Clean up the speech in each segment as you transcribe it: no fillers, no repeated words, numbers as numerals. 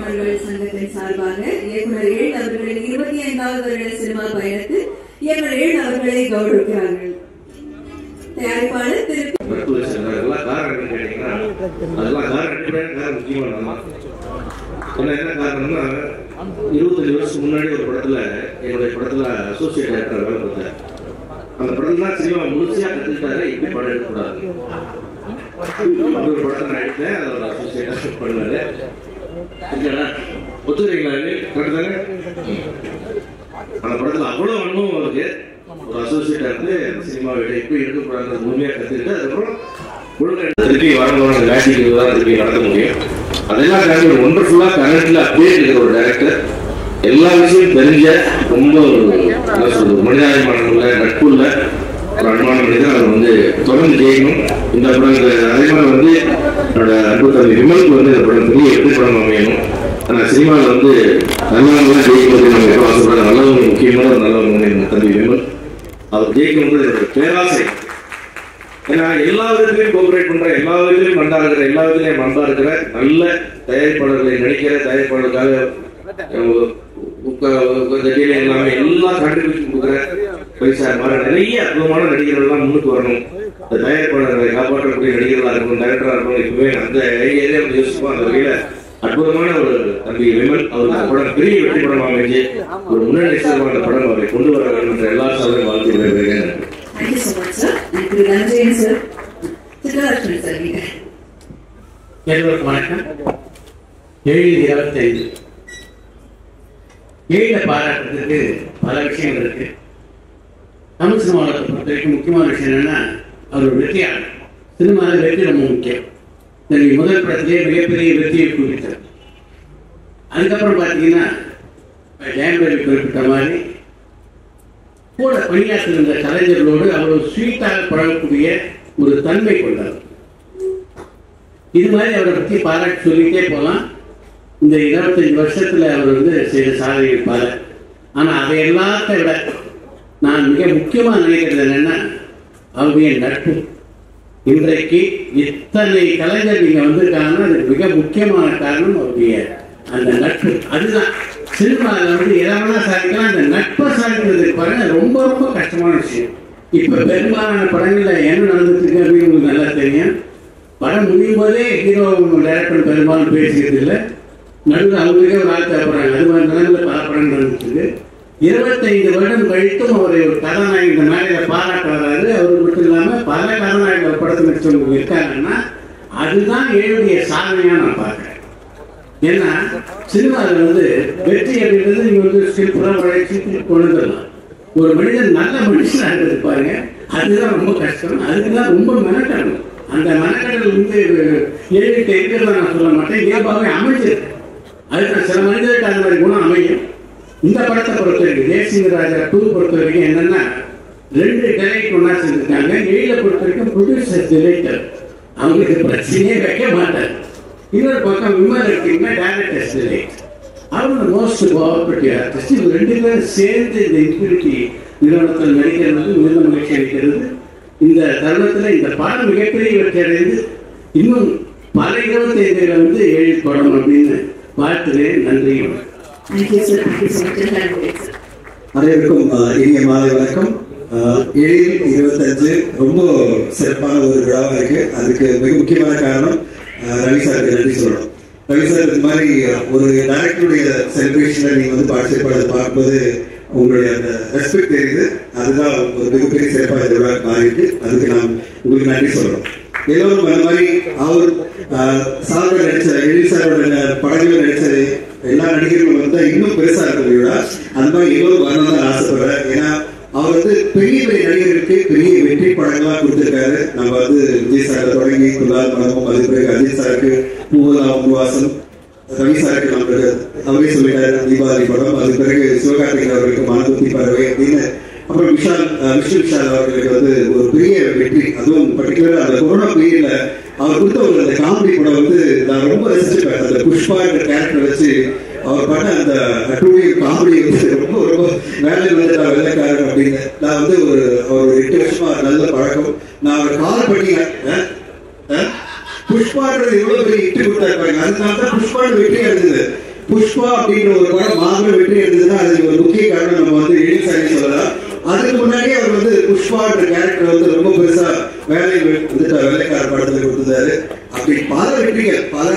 தயாரிப்பாளர்கள் சங்கத்தின் சார்பாக இயக்குனர் ஏழு அவர்களின் 25வது வருட சினிமா பயணத்தில் இயக்குனர் ஏழு அவர்களை கௌரவிக்கிறார்கள். தயாரிப்பாளர் திரு என்ன காரணம்னா 25 வருஷம் முன்னாடி ஒரு படத்துல என்னுடைய படத்துல அசோசியேட் டைரக்டர் வேலை பார்த்தார். அந்த படம் தான் சினிமா முழுமையா கத்துக்கிட்டாரு. இப்படி படம் எடுக்கக்கூடாது ஒரு படத்தை நான் எடுத்தேன். அதோட அசோசியேட் பண்ணுவாரு. ஒத்துக்கிறீங்களா? கரெக்ட் தானே? அந்த படத்துல அவ்வளவு அனுபவம் இருக்கு. ஒரு அசோசியேட் இருந்து சினிமாவை இப்ப எடுக்கக்கூடாது முழுமையா கத்துக்கிட்டு அதுக்கப்புறம் திருப்பி வரணும் மேஜிக் தான் திருப்பி நடத்த முடியும். அதெல்லாம் தாண்டி ஒரு ஒண்டர்ஃபுல்லா கரண்ட்ல அப்படியே இருக்கிற ஒரு டைரக்டர், எல்லா விஷயம் தெரிஞ்ச ரொம்ப என்ன சொல்றது மனிதாபிமானம் உள்ள நட்புள்ள ஒரு அன்பான மனிதர். அவர் வந்து தொடர்ந்து ஜெயிக்கணும். இந்த படம் அதே மாதிரி என்னோட அன்பு தம்பி விமலுக்கு இந்த படம் பெரிய வெற்றி படம் அமையணும். ஆனால் சினிமாவில் நல்லவங்க ஜெயிக்கிறது நம்ம எப்போ ஆசைப்படுற நல்லவங்க முக்கியமான ஒரு நல்லவங்க தம்பி விமல். அவர் ஜெயிக்கணும் என்னோட பேராசை. ஏன்னா எல்லா விதத்திலையும் கோஆபரேட் பண்ற, எல்லா விதத்திலையும் மண்டா இருக்கிற, எல்லா விதத்திலையும் மண்டா இருக்கிற நல்ல தயாரிப்பாளர்களை நடிக்கிற தயாரிப்பாளர்களுக்காக எல்லாமே எல்லா கான்ட்ரிபியூஷன் கொடுக்குற பைசா மாதிரி நிறைய அற்புதமான நடிகர்கள் எல்லாம் முன்னுக்கு வரணும். இந்த தயாரிப்பாளர்களை காப்பாற்றக்கூடிய நடிகர்களா இருக்கணும், டைரக்டரா இருக்கணும். இப்பவே அந்த ஏரியா யோசிப்போம். அந்த வகையில அற்புதமான ஒரு தம்பி விமல் அவருக்கு படம் பெரிய வெற்றி படம் அமைஞ்சு ஒரு முன்னணி அந்த படம் அவரை கொண்டு வர வேண்டும் என்ற எல்லா சாதனையும் வாழ்த்து விளைவிக்கிறேன். Thank you so much, sir. Thank you, Ranjan sir. Siddharthan sir. எல்லோருக்கும் வணக்கம். 7/25 ஏழை பாராட்டுறதுக்கு பல விஷயங்கள் இருக்கு. தமிழ் சினிமாவை பொறுத்த வரைக்கும் முக்கியமான விஷயம் என்னன்னா அவர் வெற்றியாளர். சினிமாவில் வெற்றி ரொம்ப முக்கியம். முதல் படத்திலேயே மிகப்பெரிய வெற்றியை குறித்தார். அதுக்கப்புறம் பார்த்தீங்கன்னா ஜெயம்பேரி குறிப்பிட்ட மாதிரி கூட பணியாற்றிருந்த கலைஞர்களோடு அவ்வளவு ஸ்வீட்டாக பழகக்கூடிய ஒரு தன்மை கொண்டார். இது மாதிரி அவரை பற்றி பாராட்டு சொல்லிட்டே போகலாம். இந்த 25 வருஷத்துல அவர் செய்த சாதனை பல. ஆனா அதை எல்லாத்த விட நான் மிக முக்கியமா நினைக்கிறது என்னன்னா அவருடைய நட்பு. இன்றைக்கு இத்தனை கலைஞர் நீங்க வந்திருக்காங்கன்னா அதுக்கு மிக முக்கியமான காரணம் அவருடைய அந்த நட்பு. அதுதான் சினிமாவில் எதனா சாதிக்கலாம். அந்த நட்பை சாதிக்கிறதுக்கு பாருங்க ரொம்ப ரொம்ப கஷ்டமான விஷயம். இப்ப பெரும்பாலான படங்கள்ல என்ன நடந்துட்டு இருக்கு அப்படின்னு உங்களுக்கு நல்லா தெரியும். படம் முடியும் போதே ஹீரோ டைரக்டர் பெரும்பாலும் பேசிக்கிறது இல்லை. நடுவில் அவங்களுக்கே ஒரு ஆள் தேவைப்படுறாங்க. அது மாதிரி நிலைமையில பல படம் நடந்துட்டு 25 வருடம் கழித்தும் அவரை ஒரு கதாநாயகன் இந்த மேலையில பாராட்ட வராது. அவர் மட்டும் இல்லாம பல கதாநாயகர்கள் படத்தில் நடிச்சவங்க இருக்காங்கன்னா அதுதான் ஏழுடைய சாதனையா நான் பார்க்கிறேன். ஏன்னா சினிமாவில் வெற்றி அப்படின்றது நீங்க ஸ்கில்புறா உழைச்சி கொண்டு வரலாம். ஒரு மனிதன் நல்ல மனுஷனா இருக்கிறது பாருங்க, அதுதான் ரொம்ப கஷ்டம். அதுக்குதான் ரொம்ப மெனக்கடணும். அந்த மெனக்கடல் 7-8 இருக்கிறதா நான் சொல்ல மாட்டேன், இயல்பாகவே அமைஞ்சிருக்கு. அதுக்கு சில மனிதருக்கு அந்த மாதிரி குணம் அமையும். இந்த படத்தை பொறுத்த வரைக்கும் தேசிங்க ராஜா 2 பொறுத்த வரைக்கும் என்னன்னா 2 டைரக்டர் ஒன்னா செஞ்சிருக்காங்க. 7 பொறுத்த வரைக்கும் ப்ரொடியூசர் டைரக்டர் அவங்களுக்கு பிரச்சனையே வைக்க மாட்டார். இன்னொரு பக்கம் விமல் எடுத்தீங்கன்னா டைரக்டர்ஸ் டைரக்டர் அவங்க மோஸ்ட் கோஆபரேட்டிவ் ஆர்டிஸ்ட். இவங்க 2 பேரும் சேர்ந்து இந்த இன்ஃபினிட்டி நிறுவனத்தில் நடிக்கிறது மிகுந்த மகிழ்ச்சி அளிக்கிறது. இந்த தருணத்தில் இந்த படம் மிகப்பெரிய வெற்றி அடைந்து இன்னும் பல 25 7 படம் அப்படின்னு வாழ்த்துகிறேன். நன்றி. அனைவருக்கும் இனிய மாலை வணக்கம். 7/25 ரொம்ப சிறப்பான ஒரு விழாவாக இருக்கு. அதுக்கு மிக முக்கியமான காரணம் ரவி சாருக்கு நன்றி சொல்லணும். ரவி சார் இந்த மாதிரி ஒரு டைரக்டருடைய செலிப்ரேஷன்ல நீங்க பார்ட்டிசிபேட் பார்க்கும்போது உங்களுடைய அந்த ரெஸ்பெக்ட் தெரியுது. அதுதான் ஒரு மிகப்பெரிய சிறப்பாக இந்த விழா மாறி இருக்கு. அதுக்கு நான் உங்களுக்கு நன்றி சொல்லணும். எல்லோரும் அந்த மாதிரி அவர் சாரோட நடிச்ச எழில் சாரோட படங்கள் நடிச்ச எல்லா நடிகர்களும் இன்னும் பெருசா இருக்க விழா. அந்த மாதிரி எல்லோரும் வரணும் தான் ஆசைப்படுறேன். ஏன்னா அவர் பெரிய பெரிய நடிகர்களுக்கு பெரிய வெற்றி படங்களா கொடுத்திருக்காரு. நம்ம விஜய் சாரை தொடங்கி குலால் மனமும், அது பிறகு அஜித் சாருக்கு பூவதாம் வாசம், ரவி சாருக்கு நம்மளுக்கு அவரே சொல்லிட்டாரு தீபாவளி படம், அது பிறகு சிவகார்த்திகேயன் அவர்களுக்கு மனதுத்தி பறவை அப்படின்னு, அப்புறம் விஷ்ணு விஷால் அவர்களுக்கு ஒரு பெரிய வெற்றி. அதுவும் பர்டிகுலரா அந்த கொரோனா பீரியட்ல அவர் கொடுத்த ஒரு அந்த காமெடி படம் நான் ரொம்ப ரசிச்சிருப்பேன். அந்த புஷ்பா கேரக்டர் வச்சு அவர் பண்ண அந்த காமெடி ரொம்ப ரொம்ப வேலை வெள்ளக்காரன் அப்படின்னு நான் ஒரு 8 வருஷமா நல்ல பழக்கம். நான் அவர் கால் பண்ணி புஷ்பான்றது எவ்வளவு பெரிய இட்டு கொடுத்தாரு பாருங்க. அதனால தான் புஷ்பான்னு வெற்றி அடைஞ்சது. புஷ்பா அப்படின்ற ஒரு படம் மாபெரும் வெற்றி இருந்ததுன்னா அதுக்கு ஒரு முக்கிய காரணம் நம்ம வந்து எழில்சாமி சொல்லலாம். அதுக்கு முன்னாடியே அவர் வந்து புஷ்பான்ற கேரக்டர் வந்து ரொம்ப பெருசா வேலை வந்துட்டு வெள்ளைக்கார படத்துல கொடுத்தாரு. அப்படி பல வெற்றிகள், பல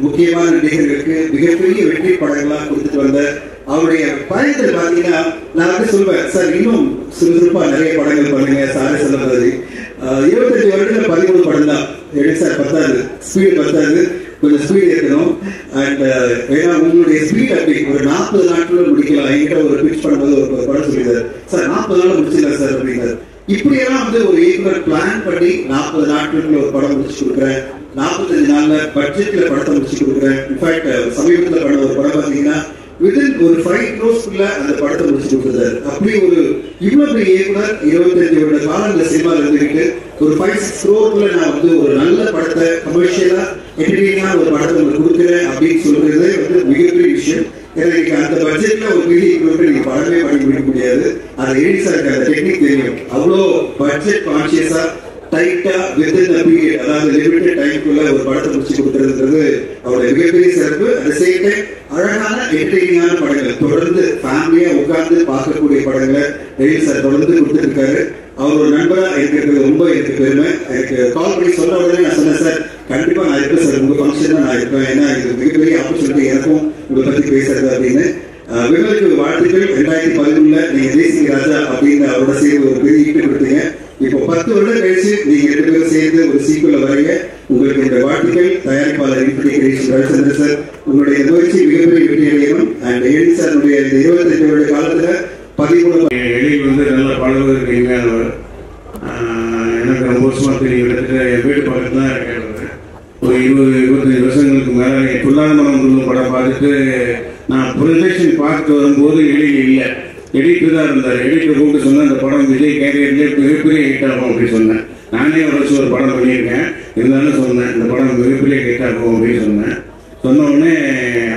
முக்கியமான நடிகர்களுக்கு மிகப்பெரிய வெற்றி படங்களா கொடுத்துட்டு வந்த அவருடைய பயணத்தில் பாத்தீங்கன்னா நான் வந்து சொல்வேன், சார் இன்னும் சுறுசுறுப்பா நிறைய படங்கள் பண்ணுங்க சார் சொல்ல மாதிரி. 25 வருடத்துல 13 படம் தான் எழில் சார். பத்தாது, ஸ்பீடு பத்தாது, கொஞ்சம் ஸ்பீடு இருக்கணும். அண்ட் ஏன்னா உங்களுடைய ஸ்பீட் அப்படி ஒரு 40 நாட்கள் முடிக்கலாம். என்கிட்ட ஒரு பிச் பண்ணும்போது ஒரு படம் சொல்லிடுறாரு, சார் 40 நாள் முடிச்சிடலாம் சார் அப்படிங்கிறார். இப்படியெல்லாம் வந்து ஒரு இயக்குனர் பிளான் பண்ணி 40 நாட்களுக்குள்ள ஒரு படம் முடிச்சு கொடுக்குறேன், 45 நாள்ல பட்ஜெட்ல படத்தை முடிச்சு கொடுக்குறேன். இன்ஃபேக்ட் சமீபத்தில் பண்ண ஒரு படம் பார்த்தீங்கன்னா வித்தின் ஒரு 5 crores அந்த படத்தை முடிச்சு கொடுக்குறாரு. அப்படி ஒரு இவ்வளவு பெரிய இயக்குனர் 25 வருட காலம் இந்த சினிமாவில் இருந்துக்கிட்டு ஒரு 5-6 crore நான் வந்து ஒரு நல்ல படத்தை கமர்ஷியலா என்டர்டெய்னிங்கா ஒரு படத்தை உங்களுக்கு கொடுக்குறேன் அப்படின்னு சொல்றதே வந்து மிகப்பெரிய விஷயம். எனக்கு அந்த பட்ஜெட்ல ஒரு பெரிய இயக்குனர் நீங்க படமே பண்ணி முடிக்க முடியாது. அது எழில்சாருக்கு அந்த டெக்னிக் தெரியும். அவ்வளோ பட்ஜெட் கான்சியஸா டைட்டா வித்தின் தி பீரியட், அதாவது லிமிட்டட் டைம்க்குள்ள ஒரு படத்தை முடிச்சு கொடுக்கறதுன்றது அவருடைய மிகப்பெரிய சிறப்பு. அட் சேம் டைம் அழகான என்டர்டெய்னிங்கான படங்கள் தொடர்ந்து ஃபேமிலியா உட்கார்ந்து பார்க்கக்கூடிய படங்களை எழில் சார் தொடர்ந்து கொடுத்துட்டு இருக்காரு. அவர் ஒரு நண்பரா இருக்கிறது ரொம்ப எனக்கு பெருமை. எனக்கு கால் பண்ணி சொன்ன உடனே நான் சொன்னேன், சார் கண்டிப்பா நான் இருப்பேன் சார், உங்க ஃபங்க்ஷன் நான் இருப்பேன், ஏன்னா இது மிகப்பெரிய ஆப்பர்ச்சுனிட்டி எனக்கும் உங்களை பத்தி பேசுறது அப்படின்னு. விமலுக்கு வாழ்த்துக்கள். 2011 நீங்க தேசிய ராஜா அப்படின்னு அவரோட சேர்ந்து ஒரு பெரிய ஈட்டு கொடுத்தீங்க. இப்போ 10 வருடம் கழிச்சு நீங்க 2 பேரும் சேர்ந்து ஒரு சீக்குவல் வரீங்க. உங்களுக்கு இந்த வாழ்த்துக்கள். தயாரிப்பாளர் ரவிச்சந்திரன் சார், உங்களுடைய முயற்சி மிகப்பெரிய வெற்றி அடையணும். அண்ட் எழில் சாருடைய இந்த 25 வருட காலத்துல 13 எழில் வந்து நல்ல பழகுவதற்கு இனிமையானவர். எனக்கு ரொம்ப வருஷமா தெரியும். கிட்டத்தட்ட என் வீட்டு பக்கத்துல தான் இருக்கேன். ஒரு 20-25 வருஷங்களுக்கு மேலே துல்லாத மனம் படம் பார்த்துட்டு நான் ப்ரொஜெக்ஷன் பார்த்து வரும்போது எழில் இல்லை, எடிட்டு தான் இருந்தார். எடிட்டை கூப்பிட்டு சொன்னேன், அந்த படம் விஜய் கேரியர்லேயே மிகப்பெரிய ஹிட் ஆகும் அப்படின்னு சொன்னேன். நானே ஒரு படம் பண்ணியிருக்கேன், இருந்தாலும் சொன்னேன் இந்த படம் மிகப்பெரிய ஹிட் ஆகும் அப்படின்னு சொன்னேன். சொன்ன உடனே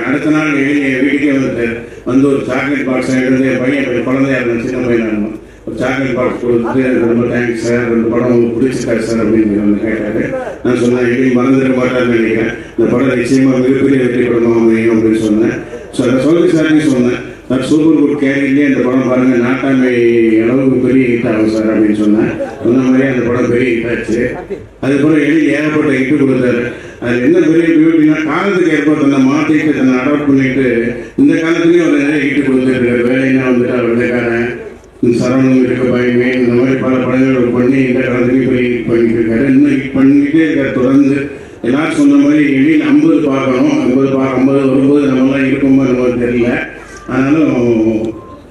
அடுத்த நாள் வீட்டுக்கே வந்துட்டார். வந்து ஒரு சாக்லேட் பாக்ஸ் எடுத்து என் பையன் குழந்தையா இருந்தேன், சின்ன பையன், ஒரு சாக்லேட் பாக்ஸ் கொடுத்துட்டு எனக்கு ரொம்ப தேங்க்ஸ் சார், இந்த படம் உங்களுக்கு பிடிச்சிருக்காரு சார் அப்படின்னு வந்து கேட்டாரு. நான் சொன்னேன், எங்கேயும் மறந்துட மாட்டாருன்னு நினைக்கிறேன், இந்த படம் நிச்சயமா மிகப்பெரிய வெற்றி படமாக அமையும் அப்படின்னு சொன்னேன். சொல்லி சார்னு சொன்னேன், சார் சூப்பர் குட் கேரியர்லேயே அந்த படம் பாருங்க நாட்டாமை அளவுக்கு பெரிய ஹிட் ஆகும் சார் அப்படின்னு சொன்னேன். சொன்ன மாதிரியே அந்த படம் பெரிய ஹிட் ஆச்சு. அதுக்கப்புறம் எழில் ஏகப்பட்ட ஹிட்டு கொடுத்தாரு. அது என்ன பெரிய பியூட்டினா காலத்துக்கு ஏற்ப தன்னை மாற்றிட்டு தன்னை அடாப்ட் பண்ணிட்டு இந்த காலத்துலேயும் அவர் நிறைய ஹிட்டு கொடுத்துருக்காரு. வேலைன்னா வந்துட்டு அவர் வெள்ளைக்காரன், சரவணம் இருக்க பயமே, இந்த மாதிரி பல படங்கள் பண்ணி இந்த காலத்துலேயும் போய் ஹிட் பண்ணிட்டு இருக்காரு. இன்னும் ஹிட் பண்ணிக்கிட்டே இருக்காரு தொடர்ந்து. எல்லாரும் சொன்ன மாதிரி எழில் 50 பார்க்கணும், 50 வரும்போது நம்மளாம் இருக்கும்போது நம்மளுக்கு தெரியல. ஆனாலும்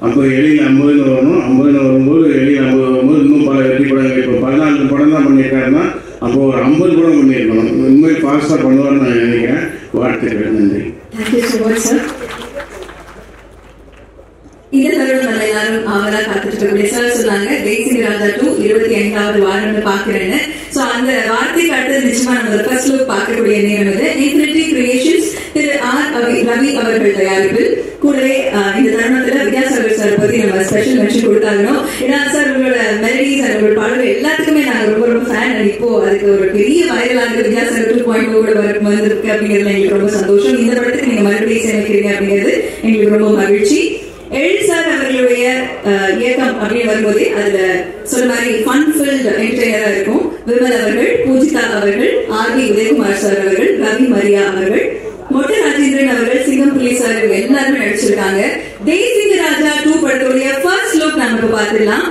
அப்போ எழில் 50 வரணும், 50 வரும்போது எழில் 50 வரும்போது இன்னும் பல வெற்றி படங்கள். இப்போ 14 படம் தான் பண்ணியிருக்காருன்னா அப்போ ஒரு 50 படம் பண்ணியிருக்கணும். உண்மையை ஃபாஸ்டாக பண்ணுவார்னு நான் நினைக்கிறேன். வாழ்த்துக்கள், நன்றி. இந்த தருணம் நம்ம எல்லாரும் அவரா காத்துட்டு இருக்கக்கூடிய சார் சொன்னாங்க தேசிய ராஜா 2 25வது வாரம்னு பாக்குறேன்னு. சோ அந்த வார்த்தைக்கு அடுத்து நிச்சயமா நம்ம ஃபர்ஸ்ட் லுக் பார்க்கக்கூடிய நேரம் இது. இன்ஃபினிட்டி கிரியேஷன்ஸ் திரு ஆர் ரவி அவர்கள் தயாரிப்பில் கூடவே இந்த தருணத்துல வித்யாசாகர் சார் பத்தி நம்ம ஸ்பெஷல் மென்ஷன் கொடுத்தாங்கணும். ஏன்னா சார் உங்களோட மெலடிஸ் அண்ட் உங்களோட பாடல்கள் எல்லாத்துக்குமே நாங்க ரொம்ப ஃபேன். அண்ட் இப்போ அதுக்கு ஒரு பெரிய வைரலாக வித்யாசாகர் 2.0 கூட வந்திருக்கு அப்படிங்கிறது எங்களுக்கு ரொம்ப சந்தோஷம். இந்த படத்துக்கு நீங்க மறுபடியும் சேமிக்கிறீங்க அப்படிங்கிறது எங்களுக்கு ரொம்ப மகிழ்ச்சி. எழில் சார் அவர்களுடைய இயக்கம் அப்படின்னு வரும்போது அதுல சொல்ற மாதிரி ஃபன் ஃபில்ட் என்டர்டெய்னரா இருக்கும். விமல் அவர்கள், பூஜிதா அவர்கள், ஆர்வி உதயகுமார் சார் அவர்கள், ரவி மரியா அவர்கள், மொட்டை ராஜேந்திரன் அவர்கள், சிங்கம் புலி சார் எல்லாருமே நடிச்சிருக்காங்க. தேசிய ராஜா 2 படத்துடைய ஃபர்ஸ்ட் லுக் நம்ம இப்ப பார்த்துடலாம்.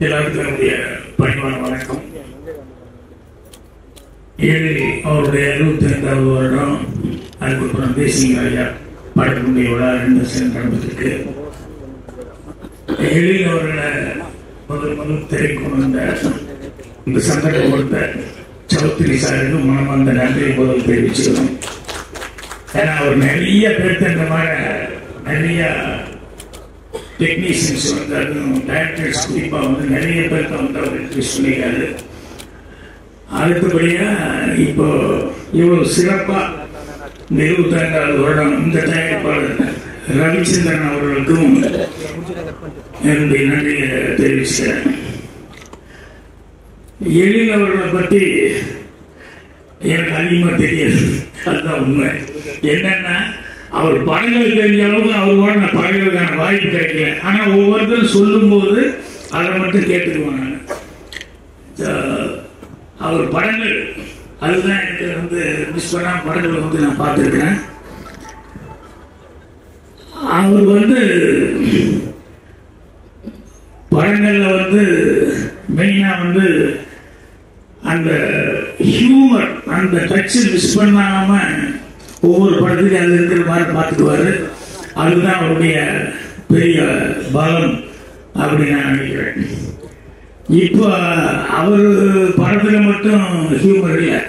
எல்லாருக்கும் என்னுடைய பணிவான வணக்கம். எழில் அவருடைய 75வது வருடம், அதுக்கப்புறம் தேசிய ராஜா படத்தினுடைய விழா 2 சேர்ந்து நடந்திருக்கு. எழில் அவர்களை முதல் திரைக்கு வந்த இந்த சந்தர்ப்பம் கொடுத்த சௌத்ரி சாருக்கு மனமார்ந்த நன்றியை முதல் தெரிவிச்சுக்கணும். ஏன்னா அவர் நிறைய பேருக்கு இந்த மாதிரி நிறைய டெக்னீஷியன்ஸ் வந்து அதுவும் டைரக்டர்ஸ் குறிப்பாக வந்து நிறைய பேருக்கு வந்து அவர் சொல்லியிருக்காரு. அடுத்தபடியா இப்போ இவ்வளவு சிறப்பா இந்த 25வது வருடம் இந்த தயாரிப்பாளர் ரவிச்சந்திரன் அவர்களுக்கும் என்னுடைய நன்றியை தெரிவிச்சுக்கிறேன். எழில் அவர்களை பற்றி எனக்கு அதிகமாக தெரியாது. அதுதான் உண்மை. என்னன்னா அவர் படங்கள் தெரிஞ்ச அளவுக்கு அவரோட நான் படங்களுக்கான வாய்ப்பு கிடைக்கல. ஆனால் ஒவ்வொருத்தரும் சொல்லும்போது அதை மட்டும் கேட்டுக்குவேன் நான். அவர் படங்கள் அதுதான் எனக்கு வந்து மிஸ் பண்ணாம படங்களை வந்து நான் பார்த்துருக்கிறேன். அவர் வந்து படங்கள்ல வந்து மெயினா வந்து அந்த ஹியூமர், அந்த டச் மிஸ் பண்ணாம ஒவ்வொரு படத்துக்கு அது இருக்கிற மாதிரி பார்த்துக்குவாரு. அதுதான் அவருடைய பெரிய பலம் அப்படின்னு நான் நினைக்கிறேன். இப்போ அவர் படத்துல மட்டும் ஹியூமர் இல்லை.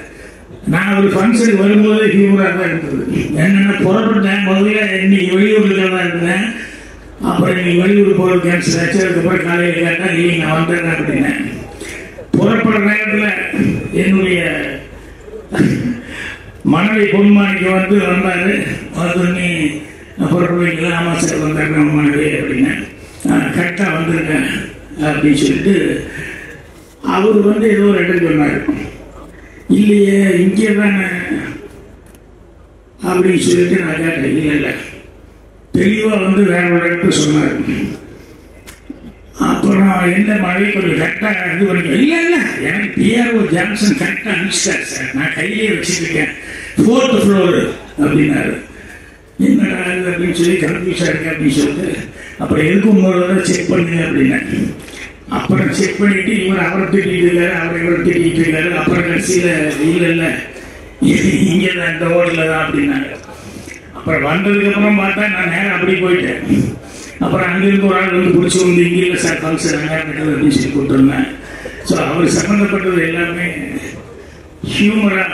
நான் ஒரு ஃபங்க்ஷனுக்கு வரும்போது ஹியூமராக தான் இருந்தது. என்னென்ன புறப்பட்டேன், முதல்ல இன்னைக்கு வெளியூர்ல தான் இருந்தேன். அப்புறம் இன்னைக்கு வெளியூர் போகிற கேன்சல் ஆச்சு. அதுக்கப்புறம் காலையில் கேட்டால் இல்லை நான் வந்துடுறேன் அப்படின்னேன். புறப்படுற நேரத்தில் என்னுடைய மனைவி பொன்மாணிக்கு வந்து வந்தார். வந்து புறப்படுவீங்களா? ஆமாம் சார் வந்தாங்க மனைவி அப்படின்னேன். கரெக்டாக வந்திருக்கேன் அப்படின்னு சொல்லிட்டு அவர் வந்து ஏதோ ஒரு இடம் சொன்னார். இல்லையே இங்கே தானே அப்படின்னு சொல்லிட்டு நான் கேட்டேன். இல்லை தெளிவாக வந்து வேற ஒரு இடத்துல சொன்னார். அப்புறம் எந்த மழை கொஞ்சம் கரெக்டாக இது பண்ணிக்க. இல்லை எனக்கு பிஆர்ஓ ஜான்சன் கரெக்டாக அனுப்பிச்சிட்டார் சார், நான் கையிலே வச்சுருக்கேன் 4th floor அப்படின்னாரு. என்னடா இது அப்படின்னு சொல்லி கன்ஃபியூஸாக இருக்கு அப்படின்னு சொல்லிட்டு அப்புறம் எதுக்கும் உங்களோட செக் பண்ணுங்க அப்படின்னேன். அப்புறம் செக் பண்ணிட்டு இவர் அவரை திட்டிட்டு இருக்காரு, அவரை இவரை திட்டிட்டு இருக்காரு. அப்புறம் கடைசியில் இல்லை இங்கே தான் இந்த ஓட்டில் தான் அப்படின்னாங்க. அப்புறம் வந்ததுக்கு அப்புறம் பார்த்தா நான் நேரம் அப்படி போயிட்டேன். அப்புறம் அங்கிருந்து ஒரு ஆள் வந்து பிடிச்சி வந்து இங்கே இல்லை சார் ஃபங்க்ஷன் அங்கே அப்படின்னு சொல்லி கூப்பிட்டுருந்தேன். ஸோ அவர் சம்மந்தப்பட்டது எல்லாமே ஹியூமராக.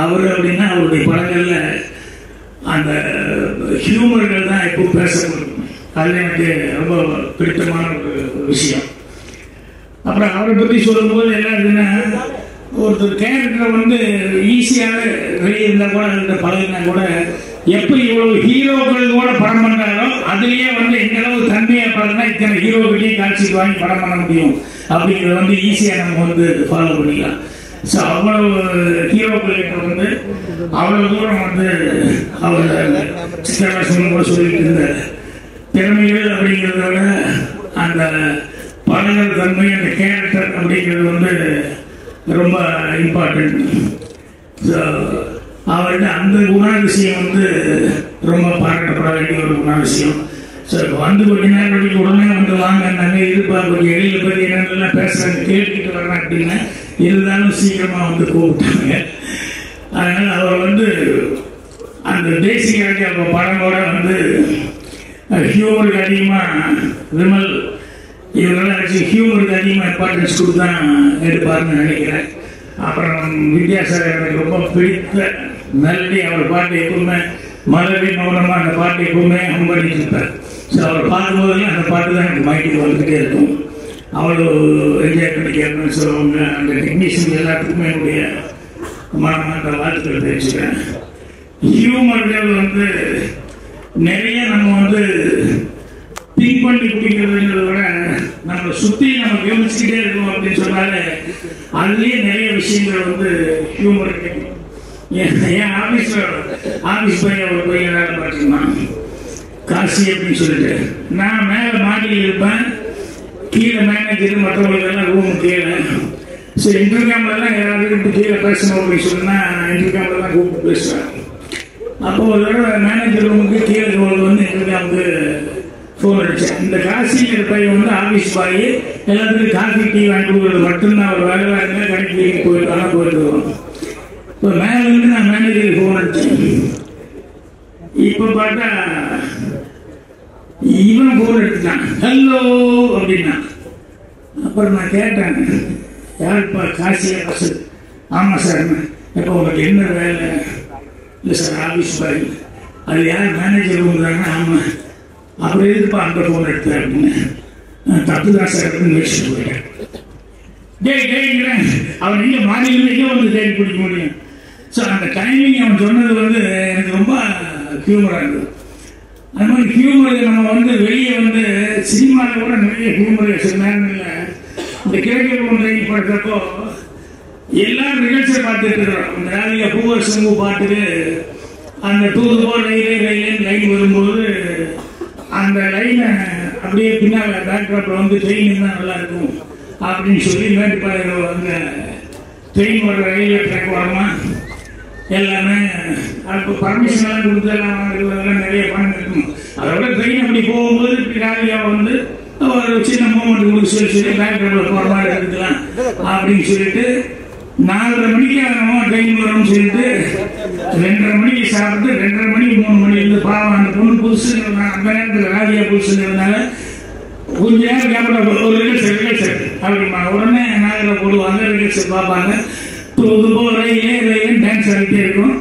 அவர் அப்படின்னா அவருடைய படங்கள்ல அந்த ஹியூமர்கள் தான் எப்போ பேசப்படும். அது எனக்கு ரொம்ப பிடித்தமான ஒரு விஷயம். அப்புறம் அவரை பற்றி சொல்லும்போது எல்லாருக்குன்னா ஒருத்தர் கேரக்டரை வந்து ஈஸியாக வெளியிருந்தால் கூட இந்த பழகினா கூட எப்போ இவ்வளவு ஹீரோக்கள் கூட படம் பண்ணாரோ அதுலேயே வந்து எந்த அளவு தன்மையாக படம்னா இத்தனை ஹீரோக்கிட்டையும் காட்சிக்கு வாங்கி படம் பண்ண முடியும் அப்படிங்கிறத வந்து ஈஸியாக நம்ம வந்து ஃபாலோ பண்ணிக்கலாம். ஸோ அவ்வளவு ஹீரோக்கிட்ட வந்து அவ்வளோ தூரம் வந்து அவர் சித்திரவாசனம் கூட சொல்லிட்டு இருந்த திறமைகள் அப்படிங்கிறத விட அந்த படங்கள் தன்மை, அந்த கேரக்டர் அப்படிங்கிறது வந்து ரொம்ப இம்பார்ட்டன்ட். ஸோ அவர்கிட்ட அந்த குணாதிசயம் வந்து ரொம்ப பாராட்டப்பட வேண்டிய ஒரு குணாதிசயம். ஸோ வந்து கொஞ்ச நேரம் வரைக்கும் உடனே வந்து வாங்க நாங்கள் இருப்பா கொஞ்சம் எளிய பற்றி என்னென்னலாம் பேசுகிறாங்க கேட்டுக்கிட்டு வரேன் அப்படின்னா இருந்தாலும் சீக்கிரமாக வந்து கூப்பிட்டாங்க. அதனால் அவர் வந்து அந்த தேசிய அப்போ படங்களோட வந்து ஹியூமருக்கு அதிகமாக விமல் இவங்கெல்லாம் வச்சு ஹியூமருக்கு அதிகமாக இம்பார்ட்டன்ஸ் கொடுத்து தான் எடுப்பார்னு நினைக்கிறேன். அப்புறம் வித்யாசாகர் எனக்கு ரொம்ப பிடித்த மெலடி. அவர் பாட்டு எப்பவுமே மலரி மௌனமாக அந்த பாட்டு எப்பவுமே பண்ணிட்டு இருப்பார். ஸோ அவர் பார்க்கும்போதெல்லாம் அந்த பாட்டு தான் எனக்கு மைண்டுக்கு வந்துகிட்டே இருக்கும். அவ்வளோ என்ஜாய் பண்ணிக்கிறேன்னு சொல்லுவாங்க. அந்த டெக்னீஷியன் எல்லாத்துக்குமே என்னுடைய மனமார்ந்த வாழ்த்துக்கள் தெரிவிச்சுக்கிறேன். ஹியூமர்கள் வந்து நிறைய நம்ம வந்து திங்க் பண்ணி குடிக்கிறதுங்கிறத விட நம்ம சுற்றி நம்ம கவனிச்சுக்கிட்டே இருக்கோம் அப்படின்னு சொன்னாலே அதுலேயே நிறைய விஷயங்கள் வந்து ஹியூமர் கிடைக்கும். என் ஆஃபீஸ் பையன் ஒரு பையன் வேலை பார்த்துருந்தான் காசி அப்படின்னு சொல்லிட்டு. நான் மேலே மாடியில் இருப்பேன், கீழே மேனேஜர் மற்றவங்களுக்கெல்லாம் ரூமு கீழே. ஸோ இன்டர்காம்லாம் யாராவது இப்போ கீழே பேசணும் அப்படின்னு சொன்னால் இன்டர்காம்லாம் கூப்பிட்டு பேசுவேன். அப்போ ஒரு தடவை மேனேஜர் ரூமுக்கு கீழே வந்து இன்டர்காமுக்கு ஃபோன் அடித்தேன். இந்த காசிங்கிற பையன் வந்து ஆஃபீஸ் பாய் எல்லாத்துக்கும் காஃபி டீ வாங்கி கொடுக்குறது மட்டும்தான் அவர் வேலை வாங்கினா கடைக்கு போயிட்டு வருவோம். இப்போ மேலேருந்து நான் மேனேஜருக்கு ஃபோன் அடித்தேன். இப்போ பார்த்தா இவன் ஃபோன் எடுத்துட்டான், ஹலோ அப்படின்னா. அப்புறம் நான் கேட்டேன், யாருப்பா காசியா பஸ்? ஆமாம் சார். இப்போ உங்களுக்கு என்ன வேலை? இல்லை சார் ஆஃபீஸ் பாய். அது யார் மேனேஜர் ரூம்றாங்க? ஆமாம். அப்புறம் எதுப்பா அந்த ஃபோன் எடுத்தேன் அப்படின்னு. தப்பு தான் சார் அப்படின்னு வச்சுட்டு போயிட்டேன். அவன் எங்கே மாநிலம் எங்கே வந்து தேடி பிடிக்க முடியும்? ஸோ அந்த டைமிங் அவன் சொன்னது வந்து எனக்கு ரொம்ப ஹியூமராக இருந்தது. அது மாதிரி ஹியூமர் நம்ம வந்து வெளியே வந்து சினிமாவில் கூட நிறைய ஹியூமர் சில நேரங்களில் இந்த கிழக்கு ஒன்றை படுறப்போ எல்லாரும் ரிஹர்சல் பார்த்துட்டு இருக்கிறோம். அந்த ராதிகா பூவரசங்கு பாட்டுக்கு அந்த தூது போல் ரயிலே லைன் வரும்போது அந்த லைனை அப்படியே பின்னால் டாக்டர் வந்து ட்ரெயின் இருந்தால் நல்லா இருக்கும் அப்படின்னு சொல்லி மேட்டுப்பாளையம் அந்த ட்ரெயின் வர ரயில்வே ட்ராக் வரமா எல்லாமே அப்போ பர்மிஷன் எல்லாம் கொடுத்தெல்லாம் நிறைய பணம் இருக்கணும். அதோட ட்ரெயின் அப்படி போகும்போது ராதிகா வந்து ஒரு சின்ன மூமெண்ட் கொடுத்து சொல்லி டாக்டர் போகிற மாதிரி எடுத்துக்கலாம் அப்படின்னு சொல்லிட்டு 4:30 மணிக்கு நம்ம ட்ரெயின் வரும்னு சொல்லிட்டு 2:30 மணிக்கு சாப்பிட்டு 2:30 மணிக்கு 3 மணி இருந்து பாவம் அந்த பொண்ணு புதுசு அந்த நேரத்தில் ராதிகா புதுசுங்கிறதுனால கொஞ்ச நேரம் கேப்ல ஒரு ரிஹர்சல் அப்படிமா உடனே நாகரை போடுவாங்க, ரிஹர்சல் பார்ப்பாங்க. ரயிலே டான்ஸ் ஆகிட்டே இருக்கும்.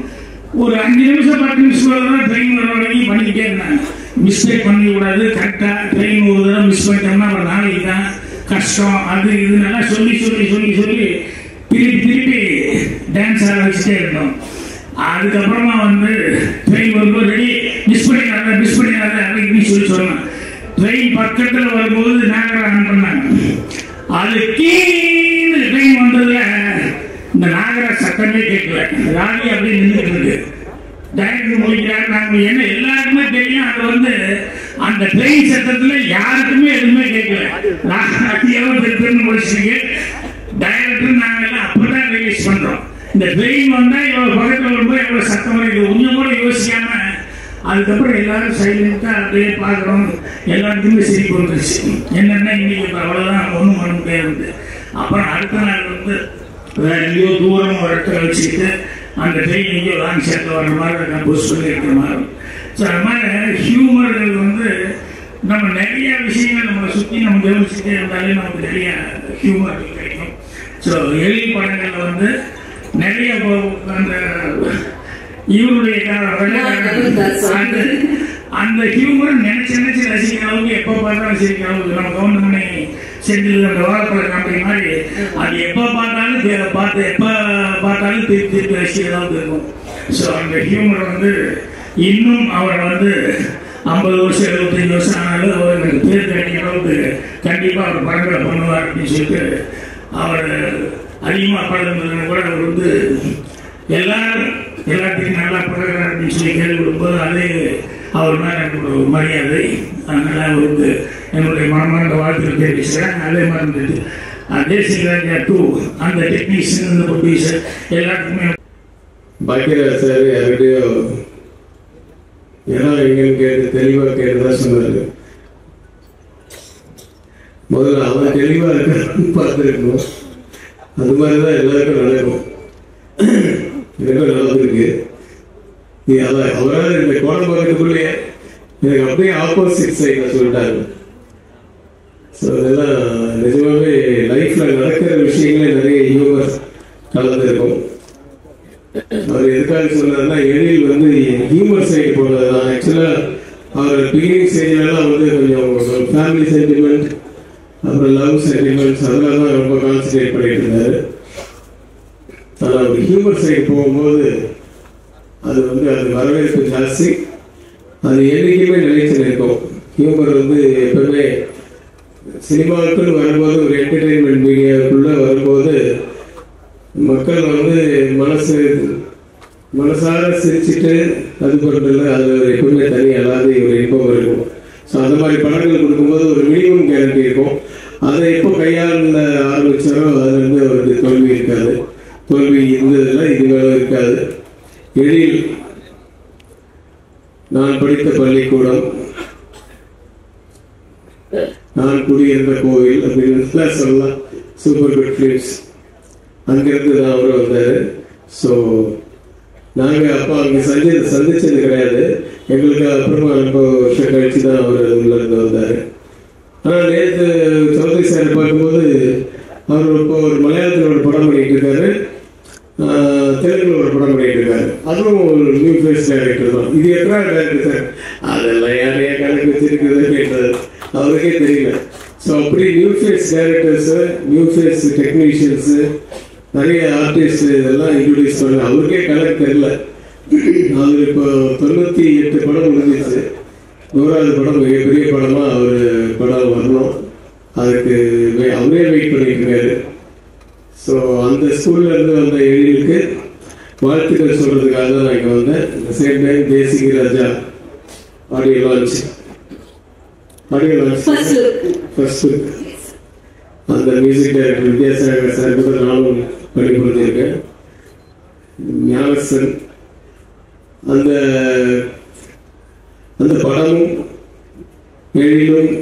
ஒரு 5 நிமிஷம் 10 நிமிஷம் ட்ரெயின் வர வரைக்கும் பண்ணிக்கிட்டே இருந்தாங்க. மிஸ்டேக் பண்ணிக்கூடாது, கரெக்டாக ட்ரெயின் ஒரு தடவை மிஸ் பண்ணிட்டோம்னா அப்புறம் நாளைக்கு தான் கஷ்டம், அது இது நல்லா சொல்லி சொல்லி சொல்லி சொல்லி திருப்பி டான்ஸ் ஆட வச்சுட்டே இருந்தோம். அதுக்கப்புறமா வந்து ட்ரெயின் வரும்போது ரெடி மிஸ் பண்ணிடாத அப்படின்னு சொல்லி சொன்னான். ட்ரெயின் பக்கத்தில் வரும்போது நாகரை ஆன் பண்ணாங்க. அது கீழே ட்ரெயின் வந்ததுல இந்த நாகரா சத்தமே கேட்கல. ராணி அப்படியே நின்றுட்டு இருக்கு. டைரக்டர் முடிக்கிறார். நாங்கள் என்ன எல்லாருக்குமே தெரியும், அது வந்து அந்த ட்ரெயின் சத்தத்துல யாருக்குமே எதுவுமே கேட்கல. எவ்வளவு முடிச்சிருக்கு டைரக்டர் நாங்கள் எல்லாம் அப்படிதான் ரிலீஸ் பண்றோம். இந்த ட்ரெயின் வந்தா இவ்வளவு பக்கத்தில் வரும்போது எவ்வளவு சத்தம் இருக்கு கொஞ்சம் கூட யோசிக்காம அதுக்கப்புறம் எல்லாரும் சைலண்டா அப்படியே பார்க்குறோம். எல்லாருக்குமே சிரிப்பு வந்துருச்சு. என்னன்னா இன்னைக்கு அவ்வளவுதான், ஒன்றும் பண்ண முடியாது. அப்புறம் அடுத்த நாள் வந்து எங்கேயோ தூரம் ஒரு இடத்துல வச்சுக்கிட்டு அந்த ட்ரெயின் எங்கேயோ லாங் ஷாட்டில் வர்ற மாதிரி கம்போஸ் பண்ணி இருக்கிற மாதிரி. ஸோ அது மாதிரி ஹியூமர்கள் வந்து நம்ம நிறைய விஷயங்கள் நம்மளை சுற்றி நம்ம கவனிச்சுட்டே இருந்தாலே நமக்கு நிறைய ஹியூமர்கள் கிடைக்கும். ஸோ எலி படங்களில் வந்து நிறைய அந்த இவருடைய அந்த ஹியூமர் நினைச்சு ரசிக்கிற அளவுக்கு எப்போ பார்த்தாலும் சிரிக்கிற அளவுக்கு நம்ம கவர்மெண்ட் செஞ்சது அந்த வாழைப்பழ காமெடி மாதிரி அது எப்போ பார்த்தாலும் பார்த்து எப்போ பார்த்தாலும் திருப்பி ரசிக்கிற அளவுக்கு இருக்கும். ஸோ அந்த ஹியூமர் வந்து இன்னும் அவர் வந்து 50 வருஷம் 75 வருஷம் ஆனாலும் அவர் எனக்கு பேர் கிடைக்கிற அளவுக்கு கண்டிப்பாக அவர் படங்களை பண்ணுவார் அப்படின்னு சொல்லிட்டு அவர் அதிகமாக படம் கூட அவர் வந்து எல்லாத்துக்கும் நல்லா பழகிறார் அப்படின்னு சொல்லி கேள்விப்படும்போது அதே அவர் மேலே எனக்கு ஒரு மரியாதை. அதனால் அவருக்கு என்னுடைய மனமார்ந்த வாழ்த்துக்கள் தெரிவிச்சுக்கிறேன். அதே மாதிரி தேசிய ராஜா 2 அந்த டெக்னீஷியன் அந்த ப்ரொடியூசர் எல்லாத்துக்குமே பாக்கியராஜ் சார் யார்கிட்டயோ ஏன்னா எங்கன்னு கேட்டு தெளிவாக கேட்டுதான் சொன்னாரு. முதல்ல அவன் தெளிவாக இருக்கான்னு பார்த்துருக்கணும். அது மாதிரிதான் எல்லாருக்கும் நடக்கும். எனக்கும் நடந்திருக்கு. அவரால் இந்த கோடம் பார்க்கறதுக்குள்ளே எனக்கு அப்படியே ஆப்போசிட் சைடில் சொல்லிட்டாங்க. ஸோ அதெல்லாம் நிஜமாவே லைஃப்ல நடக்கிற விஷயங்களே நிறைய ஹியூமர் கலந்துருக்கும். அவர் எதுக்காக சொன்னார்னா எழில் வந்து ஹியூமர் சைடு போனது தான். ஆக்சுவலா அவர் பிகினிங் ஸ்டேஜ்லாம் வந்து கொஞ்சம் ஃபேமிலி சென்டிமெண்ட் அப்புறம் லவ் சென்டிமெண்ட்ஸ் அதெல்லாம் தான் ரொம்ப கான்சன்ட்ரேட் பண்ணிட்டு இருந்தாரு. ஆனால் அவர் ஹியூமர் சைடு போகும்போது அது வந்து அது வரவேற்பு ஜாஸ்தி. அது என்றைக்குமே நிலைச்சு நிற்கும். ஹியூமர் வந்து எப்பவுமே சினிமாவுக்குன்னு வரும்போது ஒரு என்டர்டெயின்மெண்ட் மீடியாவுக்குள்ள வரும்போது மக்கள் வந்து மனசார சிரிச்சுட்டு அது பண்ணுறதுல அது எப்பவுமே தனி அல்லாத ஒரு இன்பம் இருக்கும். ஸோ அந்த மாதிரி படங்கள் கொடுக்கும்போது ஒரு மினிமம் கேரண்டி இருக்கும். அதை எப்போ கையாள ஆரம்பிச்சாரோ அதுல இருந்து அவருக்கு தோல்வி இருக்காது. தோல்வி இருந்ததுல இது வேலை இருக்காது. எழில் நான் படித்த பள்ளிக்கூடம், நான் குடியிருந்த கோவில் அப்படின்னு சொல்லலாம். சூப்பர் குட் ஃபிலிம்ஸ் அங்கிருந்து தான் அவர் வந்தாரு. ஸோ நாங்கள் அப்போ அங்கே சந்திச்சது கிடையாது. எங்களுக்கு அப்புறமா ரொம்ப வருஷம் கழிச்சு தான் அவர் உள்ள இருந்து வந்தார். ஆனால் நேற்று சௌத்ரி சார் பார்க்கும்போது அவர் இப்போ ஒரு மலையாளத்தில் ஒரு படம் பண்ணிட்டு இருக்காரு, தெலுங்குல ஒரு படம் பண்ணிட்டு இருக்காரு. அதுவும் ஒரு நியூ ஃபேஸ் டைரக்டர் தான். இது எத்தனை டைரக்டர் சார் அதெல்லாம் யாரையா கணக்கு வச்சிருக்குது கேட்டது அவருக்கே தெரியல. ஸோ அப்படி new face directors, new face technicians, நிறைய ஆர்டிஸ்ட் இதெல்லாம் இன்ட்ரோடியூஸ் பண்ண அவருக்கே கணக்கு தெரியல. அவர் இப்போ 98 படம் முடிஞ்சிச்சு. 100வது படம் மிகப்பெரிய படமா அவர் படம் வரணும். அதுக்கு அவரே வெயிட் பண்ணிட்டு இருக்காரு. ஸோ அந்த ஸ்கூல்ல இருந்து வந்த எழிலுக்கு வாழ்த்துக்கள் சொல்றதுக்காக தான் நான் இங்கே வந்தேன். இந்த சேம் டைம் தேசிக ராஜா ஆடியோ லான்ச் ஃபர்ஸ்ட் அந்த மியூசிக் டைரக்டர் வித்யாசாகர் சார் கூட நானும் பணிபுரிஞ்சிருக்கேன். ஞானசன் அந்த அந்த படமும் எழிலும்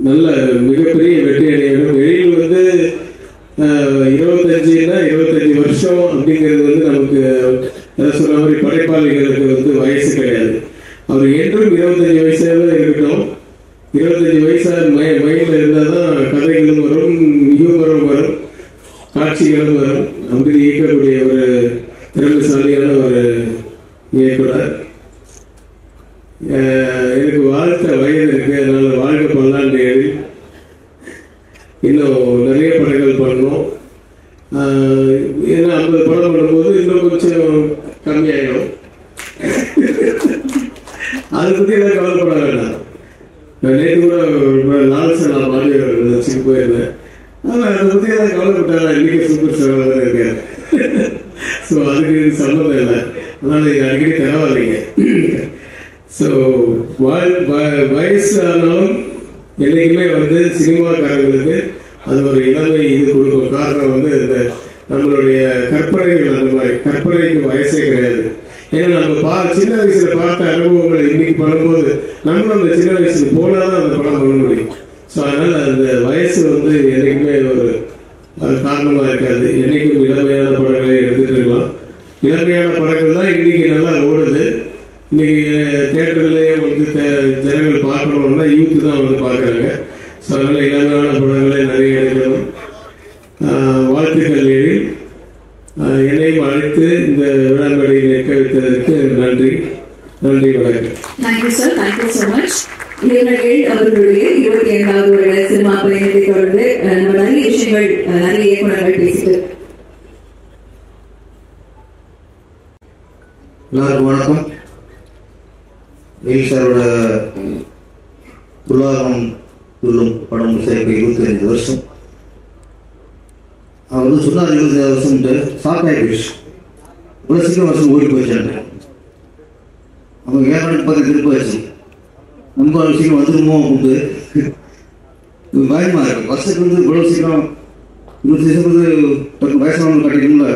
நல்ல மிகப்பெரிய வெற்றி அடையணும். எழில் வந்து 25 வருஷம் அப்படிங்கிறது வந்து நமக்கு சொன்ன மாதிரி படைப்பாளிகளுக்கு வந்து வயசு கிடையாது. அவர் என்றும் 25 வயசாக இருக்கட்டும். 25 வயசா மைண்ட்ல இருந்தால் தான் கதைகளும் வரும், ஹியூமரும் வரும், காட்சிகளும் வரும். அப்படி இயக்கக்கூடிய ஒரு திறமைசாலியான ஒரு இயக்குனர். எனக்கு வாழ்த்த வயது இருக்கு, அதனால வாழ்க்கை பல்லாண்டு இன்னும் நிறைய படங்கள் பண்ணணும். ஏன்னா 50 படம் பண்ணும்போது இன்னும் கொஞ்சம் கம்மியாயிடும். அதை பற்றி எல்லாம் கவலைப்பட வேண்டாம். நான் நேற்று கூட லால்சன் நான் பாடி வச்சுட்டு போயிருந்தேன். ஆனால் அதை பற்றி எல்லாம் கவலைப்பட்டாங்க. இன்னைக்கு சூப்பர் ஸ்டாராக தான் இருக்கேன். ஸோ அதுக்கு சம்மந்தம் இல்லை. அதனால இது அடிக்கடி தரவாதீங்க. ஸோ வயசு ஆனாலும் என்றைக்குமே வந்து சினிமாக்காரங்களுக்கு அது ஒரு இளமை இது கொடுக்கும். காரணம் வந்து இந்த நம்மளுடைய கற்பனைகள், அந்த மாதிரி கற்பனைக்கு வயசே கிடையாது. ஏன்னா நம்ம சின்ன வயசுல பார்த்த அனுபவங்களை இன்னைக்கு பண்ணும்போது நம்மளும் அந்த சின்ன வயசுக்கு போனாதான் அந்த படம் பண்ண முடியும். ஸோ அதனால அந்த வயசு வந்து என்றைக்குமே ஒரு காரணமா இருக்காது. என்னைக்கும் இளமையான படங்களை எடுத்துட்டு இருக்கலாம். இளமையான படங்கள் தான் இன்னைக்கு நல்லா ஓடுது. இன்னைக்கு தியேட்டர்லயே வந்து ஜனங்கள் பார்க்கணும்னா யூத் தான் வந்து பார்க்குறாங்க. ஸோ அதனால இளமையான படங்களை நிறைய எடுக்கணும். வாழ்த்துக்கள் எழில். என்னையும் அழைத்து இந்த விழாமேடையை நிற்க வைத்ததற்கு நன்றி. வணக்கம். Thank you sir, thank you so much. இளைஞர்கள் அவர்களுடைய 25வது வருட சினிமா பயணத்தை தொடர்ந்து நம்ம நிறைய விஷயங்கள், நிறைய இயக்குநர்கள் பேசிட்டு. எல்லாருக்கும் வணக்கம். எழில் சாரோட துலாகம் துள்ளும் படம் சேர்க்க 25 வருஷம். அவர் வந்து சொன்னார் 25 வருஷம்ட்டு ஷாக்காயிடுச்சு. இவ்வளோ சீக்கிரம் வருஷம் ஓடி போயிடுச்சு. அவங்க ஏற்கனவே பார்த்து திருப்ப வச்சு ரொம்ப சீக்கிரம் வந்துடுமோ அப்படின்ட்டு பயமாக இருக்கு. வருஷத்துக்கு வந்து இவ்வளோ சீக்கிரம் 20 வருஷம் வந்து வயசானவங்க காட்டிக்கணும்ல.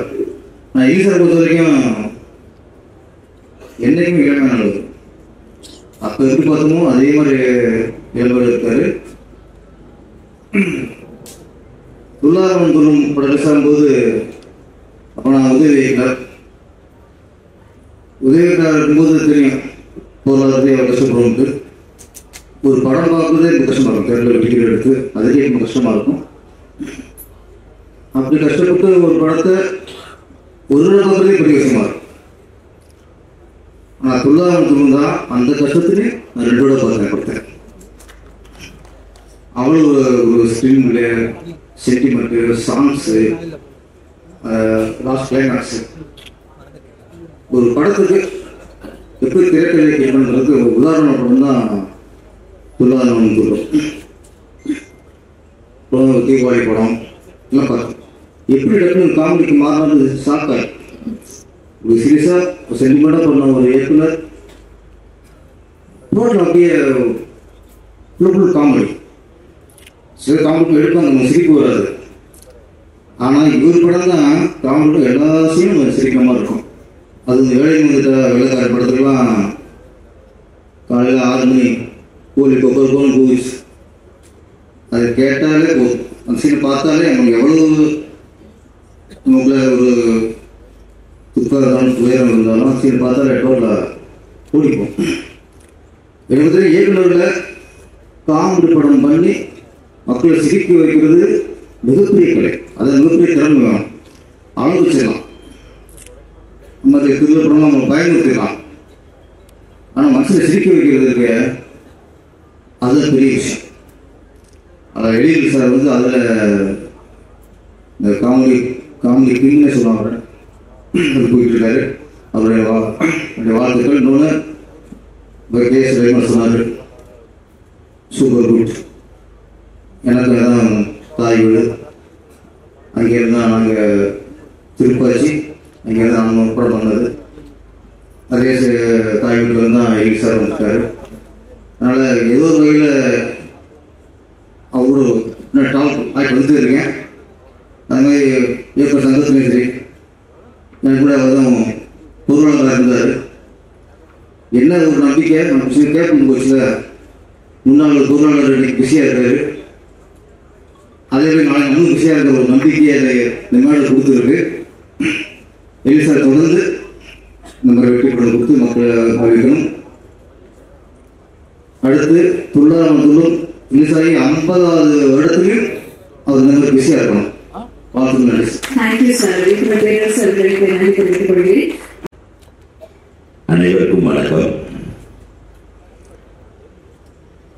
நான் எழில் சார் பொறுத்த வரைக்கும் என்னைக்கும் இளமையான நல்லது. அப்போ எப்படி பார்த்தோமோ அதே மாதிரி இளமையோடு இருக்காரு. துல்லாரம் துள்ளும் படம் பேசும்போது அப்போ நான் உதவி இருக்கும்போது தெரியும் பொருளாதாரத்தை அவர் கஷ்டப்படுவோம்ட்டு. ஒரு படம் பார்க்குறதே இப்போ கஷ்டமாக இருக்கும். தேர்தல் டிக்கெட் எடுத்து அதுக்கே ரொம்ப கஷ்டமாக இருக்கும். அப்படி கஷ்டப்பட்டு ஒரு படத்தை ஒரு நாள் பார்க்குறதே பெரிய கஷ்டமாக இருக்கும். ஆனால் துல்லாரம் துள்ளும் தான் அந்த கஷ்டத்துலேயே நான் 2 தடவை பார்த்தேன். அவ்வளோ ஒரு screen sentiment, songs, last climax, ஒரு படத்துக்கு எப்படி திரைக்கதை கேட்கணுன்றதுக்கு ஒரு உதாரண படம் தான் துல்லாரம் துள்ளும். தீபாவளி படம் எல்லாம் பார்த்தோம். எப்படி டக்குன்னு காமெடிக்கு மாறினது ஷாக்காய். ஒரு சீரியஸாக ஒரு சென்டிமெண்ட்டாக பண்ண ஒரு இயக்குனர் டோட்டல் அப்படியே ஃபுல் காமெடி. சில காமெடி எடுப்பாங்க, நம்ம சிரிப்பு வராது. ஆனால் இவர் படம் தான் காமெடி எல்லா சீனும் சிரிக்காமல் இருக்கும். அது இந்த வேலை வந்துட்ட வெள்ளக்கார படத்துலாம் காலையில் 6 மணி கோழி கொக்கோன்னு கூவிச்சு. அதை கேட்டாலே போதும். அந்த சீனை பார்த்தாலே நமக்கு எவ்வளவு நமக்குள்ள ஒரு துக்கம் துயரம் இருந்தாலும் சீனை பார்த்தாலே டோட்டலாக ஓடிப்போம். எனக்கு இயக்குநரில் காமெடி படம் பண்ணி மக்களை சிரிக்க வைக்கிறது மிகப்பெரிய கலை. அதை மிகப்பெரிய திறமை வேணும். அனுபவிச்சிடலாம். நம்ம திருவிழா நம்ம பயன்படுத்திடலாம். ஆனால் மக்களை சிரிக்க வைக்கிறதுக்கு அதுதான் பெரிய விஷயம். அதில் எழில் சார் வந்து அதில் இந்த காமெடி கிங்னே சொல்லுவாங்க. அது போயிட்டு இருக்காரு. அவருடைய வாழ்த்துக்கள். இன்னொன்று கேஎஸ் ரஹ்மான் சொன்னார், சூப்பர் குட். எனக்கு தான் தாய் வீடு அங்கேருந்து தான் நாங்கள் திருப்பாச்சி, அங்கேருந்து நாங்கள் படம் பண்ணது. அதே தாய் வீட்டில் தான் எலி சார் வந்துட்டார். அதனால் ஏதோ ஒரு வகையில் அவ்வளோ டாப் ஆகிட்டு வந்து இருக்கேன். அது மாதிரி இயக்குனர் சங்கத்துலையும் சரி, எனக்கு கூட அவரும் பொருளாளராக இருந்தார். என்ன ஒரு நம்பிக்கை நம்ம கேட்கும் போச்சுல, முன்னாள் பொருளாளர் இன்னைக்கு பிஸியாக இருக்காரு, அதே மாதிரி நாளைக்கு இன்னும் பிஸியாக இருக்கிற ஒரு நம்பிக்கையை அதை இந்த மேலே கொடுத்துருக்கு. எலி சார் தொடர்ந்து இந்த மாதிரி வெற்றி படம் கொடுத்து மக்களை அறிவிக்கணும். அடுத்து துள்ளாமத்துள்ளும் ரிலீஸ் ஆகி 50வது வருடத்துலையும் அவர் இந்த மாதிரி பிஸியாக இருக்கணும். பார்த்து நன்றி. அனைவருக்கும் வணக்கம்.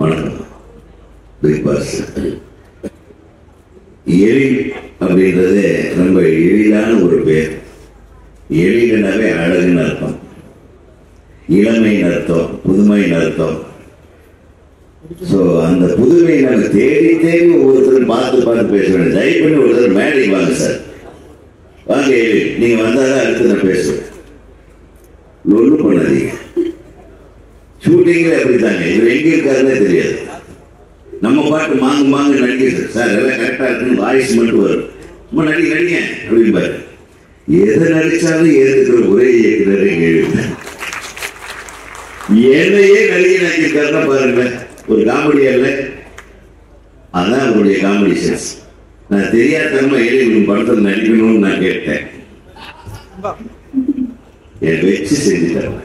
வணக்கம். பிக் பாஸ் எழில் அப்படின்றது ரொம்ப எளிதான ஒரு பேர். எழில்னாவே அழகுன்னு அர்த்தம், இளமைன்னு அர்த்தம், புதுமைன்னு அர்த்தம். ஸோ அந்த புதுமையை நம்ம தேடி தேடி ஒவ்வொருத்தரும் பார்த்து பார்த்து பேச வேண்டியது. தயவு பண்ணி ஒருத்தர் மேடைக்கு வாங்க சார், வாங்க எழில், நீங்கள் வந்தால் தான் அடுத்து நான் பேசுவேன். ஒன்றும் பண்ணாதீங்க. ஷூட்டிங்கில் எப்படி தாங்க, இவர் எங்கே இருக்காருன்னே தெரியாது. நம்ம பாட்டு மாங்கு மாங்கு நடிக்க சார், எல்லாம் கரெக்டாக இருக்குன்னு வாய்ஸ் மட்டும் வரும். சும்மா நடிங்க அப்படின்பாரு. எதை நடிச்சாலும் ஏற்றுக்கிற ஒரே இயக்குனர் என்னையே நடிகை நடிச்சிருக்காருன்னா பாருங்க, ஒரு காமெடியால. அதான் அவருடைய காமெடி சென்ஸ். நான் தெரியாதனமா ஏழை படத்தில் நடிக்கணும்னு நான் கேட்டேன், என் வச்சு செஞ்சுட்டேன்.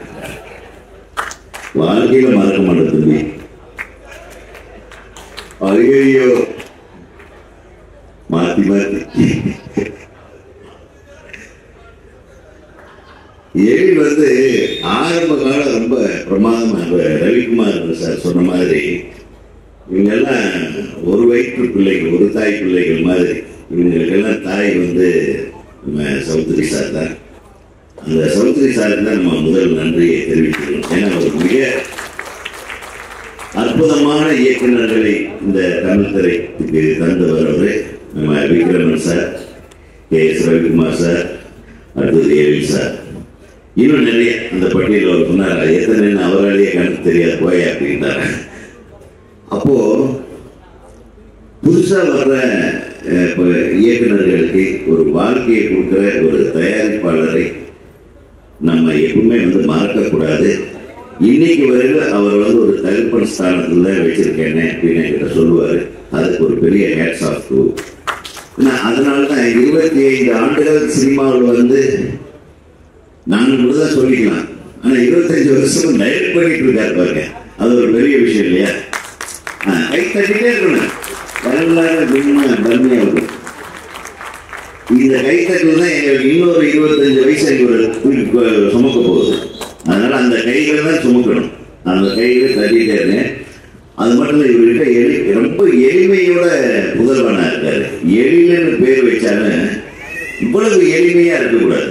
வாழ்க்கையில மறக்க மாட்டேன் தம்பி. ஐயோ மாத்தி மாத்தி. எழில் வந்து ஆரம்ப காலம் ரொம்ப பிரமாதமாக ரவிக்குமார் சார் சொன்ன மாதிரி இவங்கெல்லாம் ஒரு வயிற்று பிள்ளைகள், ஒரு தாய் பிள்ளைகள் மாதிரி. இவங்களுக்கெல்லாம் தாய் வந்து நம்ம சௌத்ரி சார் தான். அந்த சௌத்ரி சாருக்கு தான் நம்ம முதல் நன்றியை தெரிவிக்கிறோம். ஏன்னா ஒரு மிக அற்புதமான இயக்குநர்களை இந்த தமிழ் திரைக்கு தந்தவர் அவரு. நம்ம Vikraman sir, KS Ravikumar sir, அடுத்தது எழில் சார், இன்னும் நிறைய. அந்த பட்டியலில் அவர் சொன்னார், எத்தனை அவராலேயே கணக்கு தெரியாது போய் அப்படின்றாரு. அப்போ புதுசா வர்ற இயக்குநர்களுக்கு ஒரு வாழ்க்கையை கொடுக்குற ஒரு தயாரிப்பாளரை நம்ம எப்பவுமே வந்து மறக்கக்கூடாது. இன்னைக்கு வரையில் அவர் வந்து ஒரு தகப்பன் ஸ்தானத்தில் தான் வச்சிருக்கேன்னு அப்படின்னு என்கிட்ட சொல்லுவார். அதுக்கு ஒரு பெரிய ஹேட்ஸ் ஆஃப் டு. அதனால தான் 25 ஆண்டுகள் சினிமாவில் வந்து நாங்கள் கூட தான் சொல்லிக்கலாம். ஆனால் 25 வருஷம் டைரக்ட் பண்ணிட்டு இருக்காரு பாருங்க, அது ஒரு பெரிய விஷயம் இல்லையா? கை தட்டிட்டே இருக்கணும், தன்மையாக இருக்கும். இந்த கைத்தட்டில் தான் எங்களுக்கு இன்னொரு 25 வயசு சுமக்க போகுது. அதனால அந்த கைகளை தான் சுமக்கணும். அந்த கைகளை தட்டிட்டே இருங்க. அது மட்டும் இல்லை, இவர்கிட்ட ரொம்ப எளிமையோட புதல்வனா இருக்காரு. எழில்னு பேர் வச்சாலும் இவ்வளவு எளிமையா இருக்கக்கூடாது.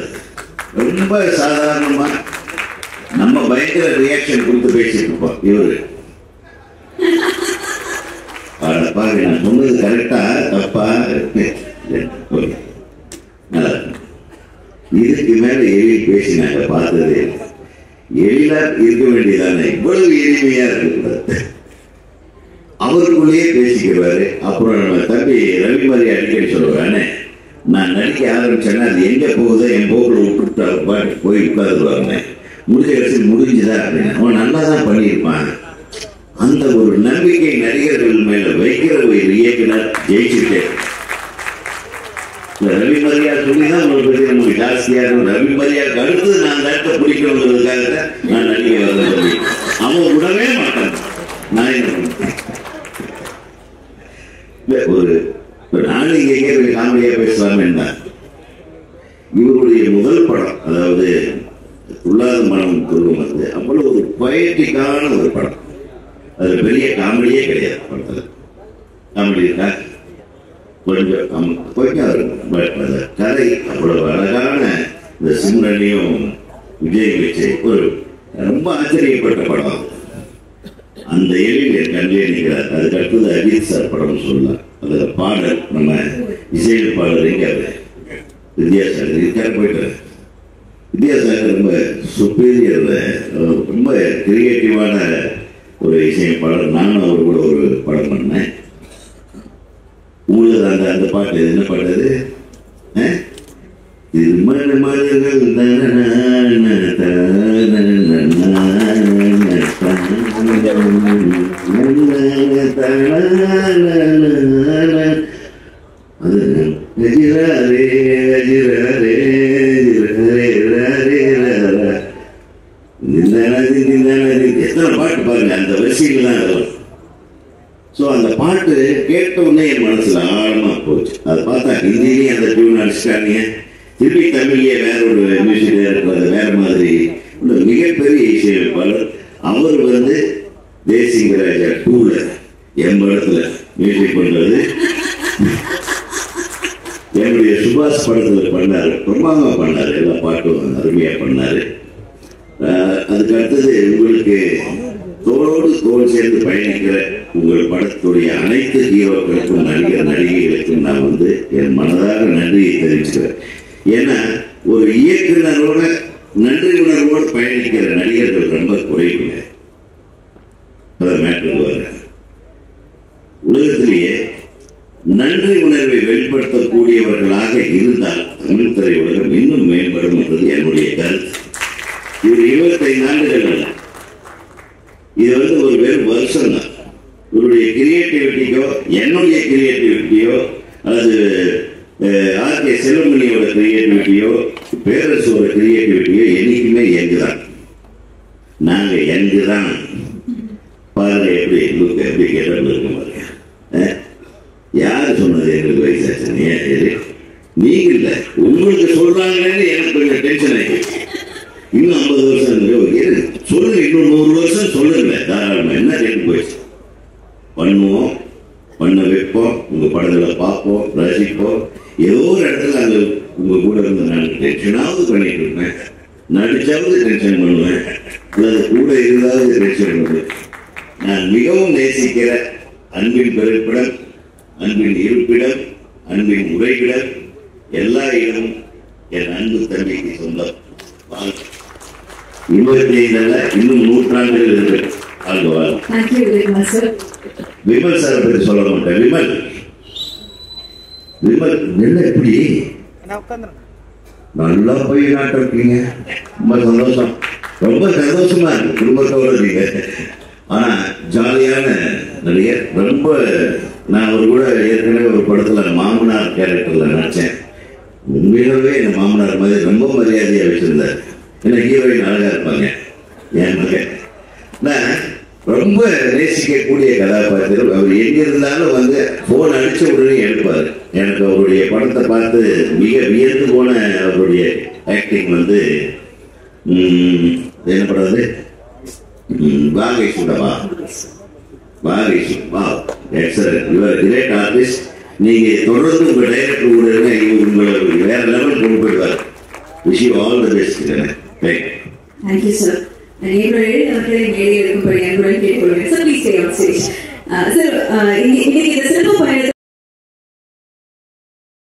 ரொம்ப சாதாரணமா நம்ம பயங்கர ரியாக்ஷன் கொடுத்து பேசிட்டு இருப்போம். இவரு பாருங்க, நான் சொன்னது கரெக்டா தப்பா? இதுக்கு மேல எழில் பேசினாங்க பார்த்ததே. எழிலா இருக்க வேண்டியதானே, இவ்வளவு எளிமையா இருக்கக்கூடாது. அவருக்குள்ளேயே பேசிக்கிறாரு. அப்புறம் நம்ம தம்பி ரவி மாதிரி அடிக்கடி சொல்லுவானே, நான் நடிக்க ஆரம்பிச்சேன்னா அது எங்க போகுதோ என் போக்கில் விட்டுட்டு போய் உட்காந்துருவாங்க. முடிஞ்ச கடைசி முடிஞ்சுதா அப்படின்னு அவன் நல்லா தான் பண்ணியிருப்பான். அந்த ஒரு நம்பிக்கை நடிகர்கள் மேல வைக்கிற ஒரு இயக்குனர் ஜெயிச்சுட்டே. ரவி மரியா சொல்லிதான் உங்களுக்கு நமக்கு ஜாஸ்தியா இருக்கும். ரவி மரியாக்கு அடுத்து நான் நேரத்தை பிடிக்கணுங்கிறதுக்காக நான் நடிகை வரேன். அவன் விடவே மாட்டான். நான் என்ன ஒரு நானும் இங்க எங்கே காமெடியா பேசலாமே. இவருடைய முதல் படம், அதாவது துள்ளாத மனம் துள்ளும், வந்து அவ்வளவு ஒரு பொயட்டிக்கான ஒரு படம். அது பெரிய காமெடியே கிடையாது. படத்துல காமெடி இருக்கா? கொஞ்சம் இருக்கும். பட் அந்த கதை அவ்வளவு அழகான இந்த சிம்ரனையும் விஜய் வச்சு ஒரு ரொம்ப ஆச்சரியப்பட்ட படம். அந்த எழில் என் கண்ணிலே நிற்கிறார். அதுக்கு அடுத்தது அஜித் சார் படம் சொல்லலாம். அதில் பாடல் நம்ம இசையமைப்பாளர் எங்க அவர் வித்யாசாகர் இருக்காரு போயிட்டார். வித்யாசாகர் ரொம்ப சுப்பீரியர், ரொம்ப கிரியேட்டிவான ஒரு இசையமைப்பாளர். நானும் அவர் கூட ஒரு படம் பண்ணேன். உங்களுக்கு அந்த அந்த பாட்டு என்ன பாட்டு அது? இது மலர்கள் எத்தனை பாட்டு பாருங்க, அந்த வரிசையில் தான் வரும். ஸோ அந்த பாட்டு கேட்ட உடனே என் மனசுல ஆழமா போச்சு. அதை பார்த்தா ஹிந்திலேயே அந்த டியூன் அடிச்சிட்டாங்க, திருப்பி தமிழ்லேயே வேற ஒரு மியூசிக் டைரக்டர் வேற மாதிரி மிகப்பெரிய இசையமைப்பாளர். அவர் வந்து தேசிங்க ராஜா 2ல என் படத்துல மியூசிக் பண்றது, என்னுடைய சுபாஷ் படத்துல பண்ணாரு, பிரமாதமா பண்ணாரு, எல்லா பாட்டும் அருமையா பண்ணாரு. அதுக்கு அடுத்தது உங்களுக்கு தோளோடு தோல் சேர்ந்து பயணிக்கிற உங்கள் படத்துடைய அனைத்து ஹீரோக்களுக்கும் நடிகர் நடிகைகளுக்கும் நான் வந்து என் மனதாக நன்றியை தெரிவிச்சுக்கிறேன். ஏன்னா ஒரு இயக்குனரோட நன்றி உணர்வோடு பயணிக்கிற நடிகர்கள் ரொம்ப குறைவுங்க. உலகத்திலேயே நன்றி உணர்வை வெளிப்படுத்தக்கூடியவர்களாக இருந்தால் தமிழ் திரையுலகம் இன்னும் மேம்படும் என்பது என்னுடைய கருத்து. இது 25 ஆண்டுகள் அல்ல, இது வந்து ஒரு வெறும் வருஷம் தான். இவருடைய கிரியேட்டிவிட்டியோ என்னுடைய கிரியேட்டிவிட்டியோ அல்லது ஆர்கே செல்வமணியோட கிரியேட்டிவிட்டியோ பேரரசோட கிரியேட்டிவிட்டியோ என்னைக்குமே எங்குதான். நாங்க எங்குதான் பாருங்க, எப்படி எங்களுக்கு எப்படி கேட்டு இருக்க பாருங்க. யாரு சொன்னது எங்களுக்கு வயசாச்சு? நீங்க இல்ல, உங்களுக்கு சொல்றாங்கன்னு எனக்கு கொஞ்சம் டென்ஷன் ஆயிடுச்சு. இன்னும் 50 வருஷம் சொல்லுங்க, இன்னும் 100 வருஷம் சொல்லுங்க தாராளமா. என்ன கேட்டு போயிடுச்சு? பண்ணுவோம், பண்ண வைப்போம், உங்க படங்களை பார்ப்போம், ரசிப்போம். ஏதோ ஒரு இடத்துல அங்க உங்க கூட இருந்து நான் டென்ஷனாவது பண்ணிட்டு இருப்பேன், நடிச்சாவது டென்ஷன் பண்ணுவேன், அல்லது கூட இருந்தாவது டென்ஷன் பண்ணுவேன். நான் மிகவும் நேசிக்கிற அன்பின் பிறப்பிடம், அன்பின் இருப்பிடம், அன்பின் உரையிடம், எல்லா இடமும் என் அன்பு தம்பிக்கு சொந்தம். 25 இன்னும் 100 ஆண்டுகள் இருக்கு. விமல் சார் பற்றி சொல்ல மாட்டேன். விமல் என்ன எப்படி நல்லா போய் நாட்டம் இருக்கீங்க, ரொம்ப சந்தோஷம், ரொம்ப சந்தோஷமா இருக்கு குடும்பத்தோட இருக்கீங்க. ஆனா ஜாலியான நடிகர். ரொம்ப நான் ஒரு கூட ஏற்கனவே ஒரு படத்துல மாமனார் கேரக்டர்ல நடிச்சேன். உண்மையிலவே என் மாமனார் மாதிரி ரொம்ப மரியாதையா வச்சிருந்தார். என்ன ஹீரோயின் அழகா இருப்பாங்க என் மகன். நான் ரொம்ப நேசிக்கக்கூடிய கதாபாத்திரம். அவர் எங்க இருந்தாலும் வந்து போன் அடிச்ச உடனே எடுப்பாரு. எனக்கு அவருடைய படத்தை பார்த்து மிக வியந்து போன அவருடைய ஆக்டிங் வந்து என்ன படம்? வாகை சுடவா, வாகை வா. Great artist. நீங்க தொடர்ந்து உங்க டைரக்டர் கூட உங்களை வேற லெவல் கொண்டு போயிடுவார். Wish you all the best. Thank you, sir. இன்னைக்கு இந்த சிறப்பு பயணத்தை